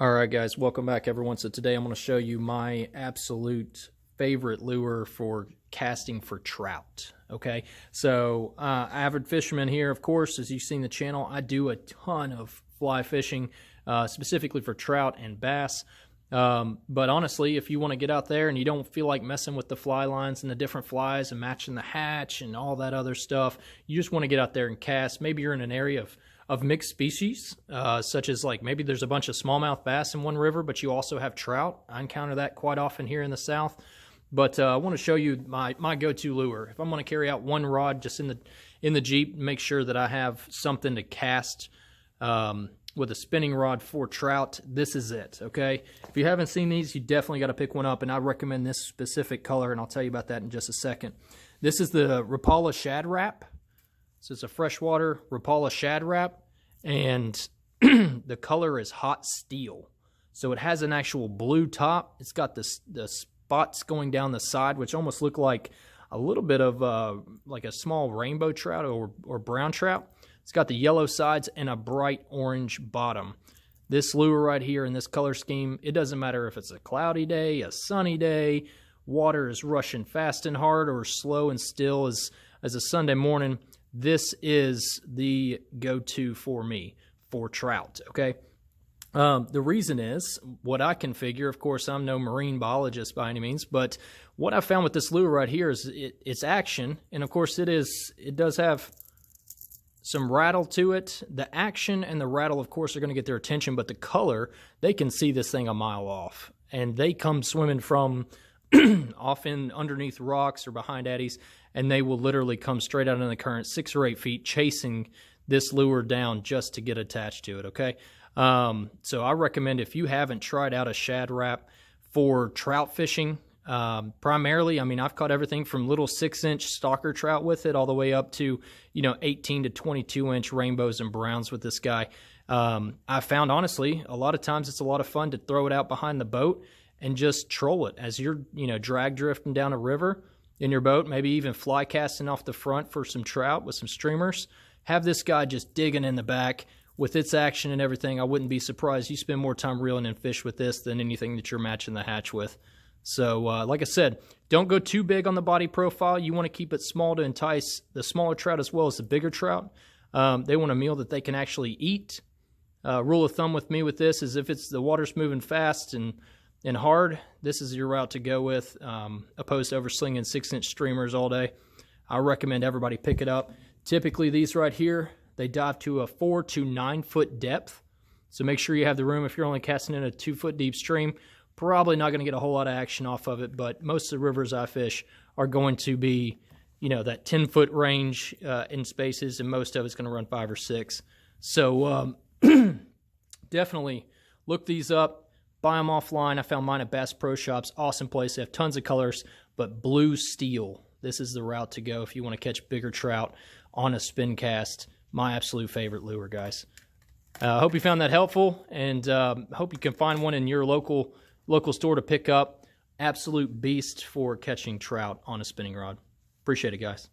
All right, guys, welcome back, everyone. So today I'm going to show you my absolute favorite lure for casting for trout. Okay, so avid fisherman here, of course, as you've seen the channel, I do a ton of fly fishing, specifically for trout and bass. But honestly, if you want to get out there and you don't feel like messing with the fly lines and the different flies and matching the hatch and all that other stuff, you just want to get out there and cast. Maybe you're in an area of mixed species, such as like maybe there's a bunch of smallmouth bass in one river, but you also have trout. I encounter that quite often here in the South. But I want to show you my go-to lure. If I'm going to carry out one rod just in the Jeep, make sure that I have something to cast with a spinning rod for trout. This is it, okay? If you haven't seen these, you definitely got to pick one up, and I recommend this specific color, and I'll tell you about that in just a second. This is the Rapala Shad Rap. So it's a freshwater Rapala Shad Rap, and the color is hot steel. So it has an actual blue top. It's got the spots going down the side, which almost look like a little bit of like a small rainbow trout or brown trout. It's got the yellow sides and a bright orange bottom. This lure right here in this color scheme, it doesn't matter if it's a cloudy day, a sunny day, water is rushing fast and hard or slow and still as a Sunday morning. This is the go-to for me for trout, okay? The reason is, what I can figure, of course, I'm no marine biologist by any means, but what I found with this lure right here is it's action, and of course it does have some rattle to it. The action and the rattle, of course, are going to get their attention, but the color, they can see this thing a mile off, and they come swimming from often underneath rocks or behind eddies, and they will literally come straight out in the current 6 or 8 feet chasing this lure down just to get attached to it, okay? So I recommend, if you haven't tried out a Shad Rap for trout fishing, primarily, I mean, I've caught everything from little 6-inch stalker trout with it all the way up to, 18 to 22-inch rainbows and browns with this guy. I found, honestly, a lot of times it's a lot of fun to throw it out behind the boat and just troll it as you're, drag drifting down a river in your boat, maybe even fly casting off the front for some trout with some streamers. Have this guy just digging in the back with its action and everything. I wouldn't be surprised you spend more time reeling in fish with this than anything that you're matching the hatch with. So, like I said, don't go too big on the body profile. You want to keep it small to entice the smaller trout as well as the bigger trout. They want a meal that they can actually eat. Rule of thumb with me with this is if it's the water's moving fast and hard, this is your route to go with, opposed to overslinging 6-inch streamers all day. I recommend everybody pick it up. Typically, these right here, they dive to a 4 to 9 foot depth. So make sure you have the room. If you're only casting in a 2-foot deep stream, probably not going to get a whole lot of action off of it, but most of the rivers I fish are going to be, that 10-foot range in spaces, and most of it's going to run 5 or 6. So definitely look these up. Buy them offline. I found mine at Bass Pro Shops. Awesome place. They have tons of colors, but blue steel, this is the route to go if you want to catch bigger trout on a spin cast. My absolute favorite lure, guys. I hope you found that helpful, and hope you can find one in your local store to pick up. Absolute beast for catching trout on a spinning rod. Appreciate it, guys.